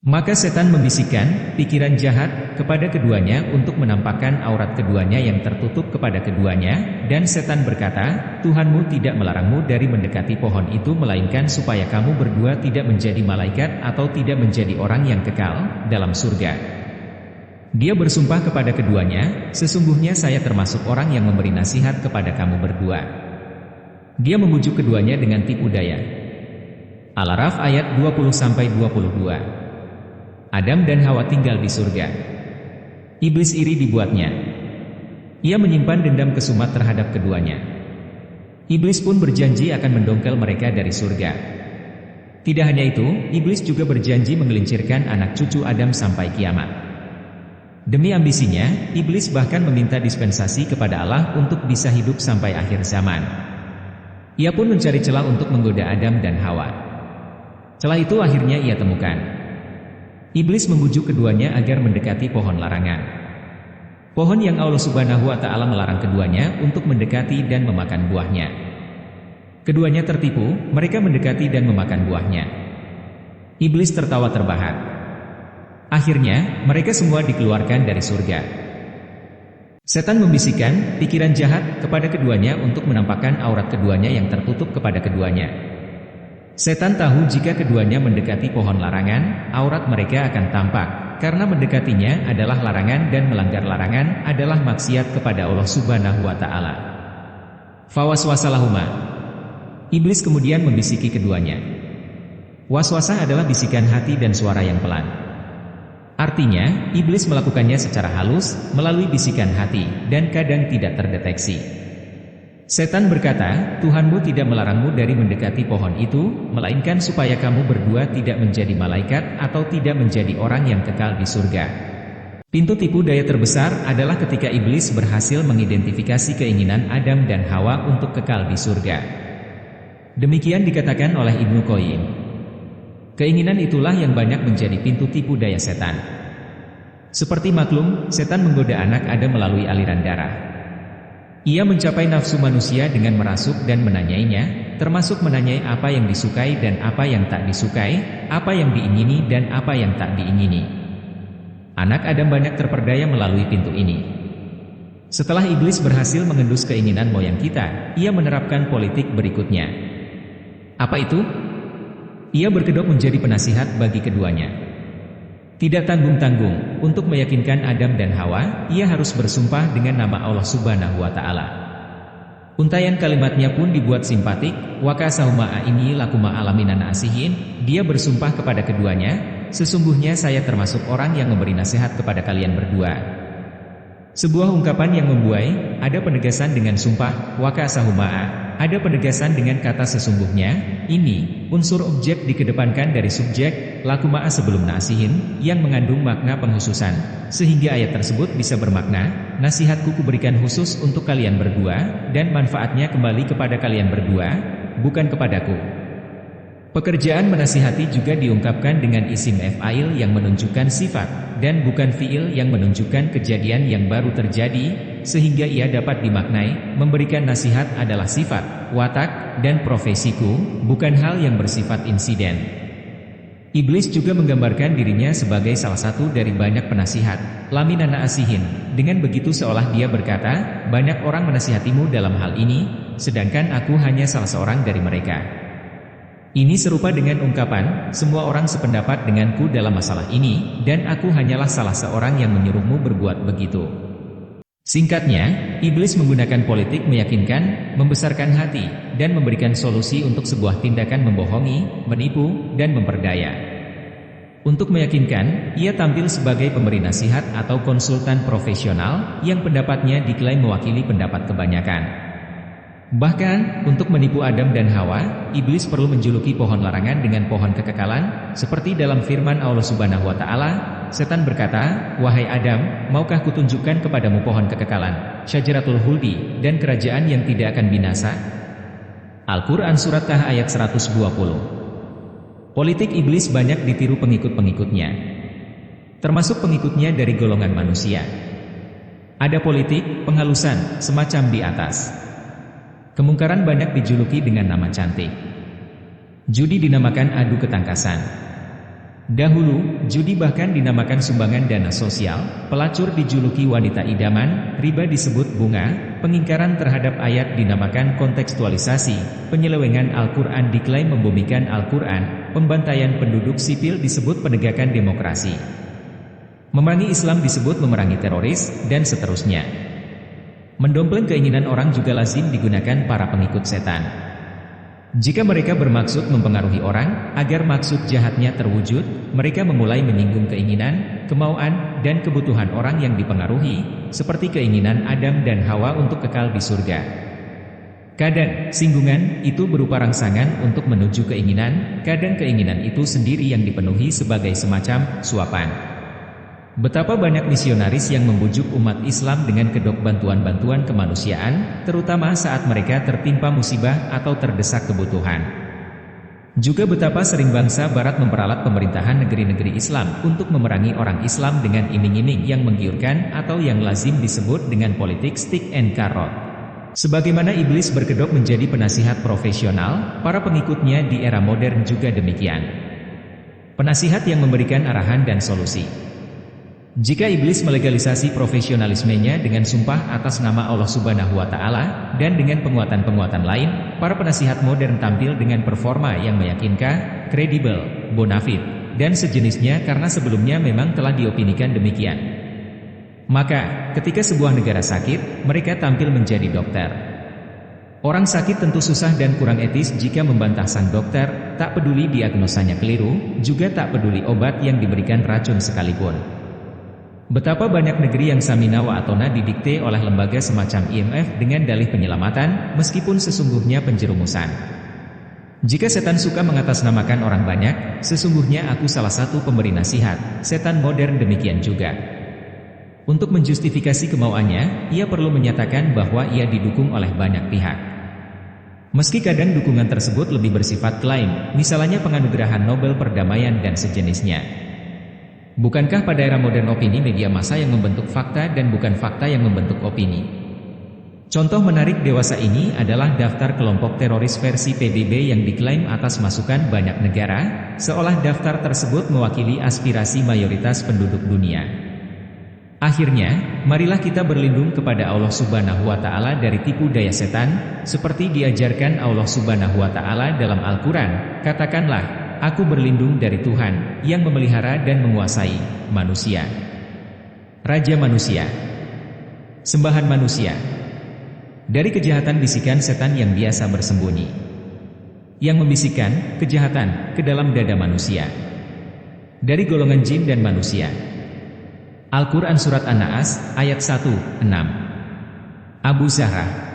Maka setan membisikkan pikiran jahat kepada keduanya untuk menampakkan aurat keduanya yang tertutup kepada keduanya, dan setan berkata, Tuhanmu tidak melarangmu dari mendekati pohon itu melainkan supaya kamu berdua tidak menjadi malaikat atau tidak menjadi orang yang kekal dalam surga. Dia bersumpah kepada keduanya, sesungguhnya saya termasuk orang yang memberi nasihat kepada kamu berdua. Dia membujuk keduanya dengan tipu daya. Al-A'raf ayat 20-22. Adam dan Hawa tinggal di surga. Iblis iri dibuatnya. Ia menyimpan dendam kesumat terhadap keduanya. Iblis pun berjanji akan mendongkel mereka dari surga. Tidak hanya itu, iblis juga berjanji menggelincirkan anak cucu Adam sampai kiamat. Demi ambisinya, iblis bahkan meminta dispensasi kepada Allah untuk bisa hidup sampai akhir zaman. Ia pun mencari celah untuk menggoda Adam dan Hawa. Celah itu akhirnya ia temukan. Iblis membujuk keduanya agar mendekati pohon larangan. Pohon yang Allah Subhanahu wa Ta'ala melarang keduanya untuk mendekati dan memakan buahnya. Keduanya tertipu, mereka mendekati dan memakan buahnya. Iblis tertawa terbahak. Akhirnya, mereka semua dikeluarkan dari surga. Setan membisikkan pikiran jahat kepada keduanya untuk menampakkan aurat keduanya yang tertutup kepada keduanya. Setan tahu jika keduanya mendekati pohon larangan, aurat mereka akan tampak, karena mendekatinya adalah larangan dan melanggar larangan adalah maksiat kepada Allah Subhanahu wa Ta'ala. Fawaswasalahuma. Iblis kemudian membisiki keduanya. Waswasah adalah bisikan hati dan suara yang pelan. Artinya, iblis melakukannya secara halus, melalui bisikan hati, dan kadang tidak terdeteksi. Setan berkata, Tuhanmu tidak melarangmu dari mendekati pohon itu, melainkan supaya kamu berdua tidak menjadi malaikat atau tidak menjadi orang yang kekal di surga. Pintu tipu daya terbesar adalah ketika iblis berhasil mengidentifikasi keinginan Adam dan Hawa untuk kekal di surga. Demikian dikatakan oleh Ibnu Qayyim. Keinginan itulah yang banyak menjadi pintu tipu daya setan. Seperti maklum, setan menggoda anak Adam melalui aliran darah. Ia mencapai nafsu manusia dengan merasuk dan menanyainya, termasuk menanyai apa yang disukai dan apa yang tak disukai, apa yang diingini dan apa yang tak diingini. Anak Adam banyak terperdaya melalui pintu ini. Setelah iblis berhasil mengendus keinginan moyang kita, ia menerapkan politik berikutnya. Apa itu? Ia berkedok menjadi penasihat bagi keduanya. Tidak tanggung-tanggung, untuk meyakinkan Adam dan Hawa, ia harus bersumpah dengan nama Allah Subhanahu wa Ta'ala. Untaian kalimatnya pun dibuat simpatik, wakasahuma ini lakuma alaminana asihin. Dia bersumpah kepada keduanya, sesungguhnya saya termasuk orang yang memberi nasihat kepada kalian berdua. Sebuah ungkapan yang membuai, ada penegasan dengan sumpah, wakasahuma. Ada penegasan dengan kata sesungguhnya, ini, unsur objek dikedepankan dari subjek, lakuma'a sebelum nasihin, yang mengandung makna penghususan, sehingga ayat tersebut bisa bermakna, nasihatku kuberikan khusus untuk kalian berdua, dan manfaatnya kembali kepada kalian berdua, bukan kepadaku. Pekerjaan menasihati juga diungkapkan dengan isim fa'il yang menunjukkan sifat, dan bukan fi'il yang menunjukkan kejadian yang baru terjadi, sehingga ia dapat dimaknai, memberikan nasihat adalah sifat, watak, dan profesiku, bukan hal yang bersifat insiden. Iblis juga menggambarkan dirinya sebagai salah satu dari banyak penasihat, laminana asihin, dengan begitu seolah dia berkata, banyak orang menasihatimu dalam hal ini, sedangkan aku hanya salah seorang dari mereka. Ini serupa dengan ungkapan, semua orang sependapat denganku dalam masalah ini, dan aku hanyalah salah seorang yang menyuruhmu berbuat begitu. Singkatnya, iblis menggunakan politik meyakinkan, membesarkan hati, dan memberikan solusi untuk sebuah tindakan membohongi, menipu, dan memperdaya. Untuk meyakinkan, ia tampil sebagai pemberi nasihat atau konsultan profesional, yang pendapatnya diklaim mewakili pendapat kebanyakan. Bahkan, untuk menipu Adam dan Hawa, iblis perlu menjuluki pohon larangan dengan pohon kekekalan, seperti dalam firman Allah Subhanahu wa Ta'ala, setan berkata, wahai Adam, maukah kutunjukkan kepadamu pohon kekekalan, syajaratul huldi, dan kerajaan yang tidak akan binasa? Al-Quran Surat Taha ayat 120. Politik iblis banyak ditiru pengikut-pengikutnya, termasuk pengikutnya dari golongan manusia. Ada politik, penghalusan, semacam di atas. Kemungkaran banyak dijuluki dengan nama cantik. Judi dinamakan adu ketangkasan. Dahulu, judi bahkan dinamakan sumbangan dana sosial, pelacur dijuluki wanita idaman, riba disebut bunga, pengingkaran terhadap ayat dinamakan kontekstualisasi, penyelewengan Al-Quran diklaim membumikan Al-Quran, pembantaian penduduk sipil disebut penegakan demokrasi. Memerangi Islam disebut memerangi teroris, dan seterusnya. Mendompleng keinginan orang juga lazim digunakan para pengikut setan. Jika mereka bermaksud mempengaruhi orang, agar maksud jahatnya terwujud, mereka memulai menyinggung keinginan, kemauan, dan kebutuhan orang yang dipengaruhi, seperti keinginan Adam dan Hawa untuk kekal di surga. Kadang, singgungan itu berupa rangsangan untuk menuju keinginan, kadang keinginan itu sendiri yang dipenuhi sebagai semacam suapan. Betapa banyak misionaris yang membujuk umat Islam dengan kedok bantuan-bantuan kemanusiaan, terutama saat mereka tertimpa musibah atau terdesak kebutuhan. Juga betapa sering bangsa Barat memperalat pemerintahan negeri-negeri Islam untuk memerangi orang Islam dengan iming-iming yang menggiurkan atau yang lazim disebut dengan politik stick and carrot. Sebagaimana iblis berkedok menjadi penasihat profesional, para pengikutnya di era modern juga demikian. Penasihat yang memberikan arahan dan solusi. Jika iblis melegalisasi profesionalismenya dengan sumpah atas nama Allah Subhanahu wa Ta'ala, dan dengan penguatan-penguatan lain, para penasihat modern tampil dengan performa yang meyakinkan, kredibel, bonafit, dan sejenisnya karena sebelumnya memang telah diopinikan demikian. Maka, ketika sebuah negara sakit, mereka tampil menjadi dokter. Orang sakit tentu susah dan kurang etis jika membantah sang dokter, tak peduli diagnosanya keliru, juga tak peduli obat yang diberikan racun sekalipun. Betapa banyak negeri yang samina wa atona didikte oleh lembaga semacam IMF dengan dalih penyelamatan, meskipun sesungguhnya penjerumusan. Jika setan suka mengatasnamakan orang banyak, sesungguhnya aku salah satu pemberi nasihat, setan modern demikian juga. Untuk menjustifikasi kemauannya, ia perlu menyatakan bahwa ia didukung oleh banyak pihak. Meski kadang dukungan tersebut lebih bersifat klaim, misalnya penganugerahan Nobel perdamaian dan sejenisnya. Bukankah pada era modern opini media massa yang membentuk fakta dan bukan fakta yang membentuk opini? Contoh menarik dewasa ini adalah daftar kelompok teroris versi PBB yang diklaim atas masukan banyak negara, seolah daftar tersebut mewakili aspirasi mayoritas penduduk dunia. Akhirnya, marilah kita berlindung kepada Allah Subhanahu wa Ta'ala dari tipu daya setan, seperti diajarkan Allah Subhanahu wa Ta'ala dalam Al-Quran. Katakanlah, aku berlindung dari Tuhan, yang memelihara dan menguasai manusia. Raja manusia. Sembahan manusia. Dari kejahatan bisikan setan yang biasa bersembunyi. Yang membisikkan kejahatan ke dalam dada manusia. Dari golongan jin dan manusia. Al-Quran Surat An-Naas, ayat 1-6. Abu Zahra.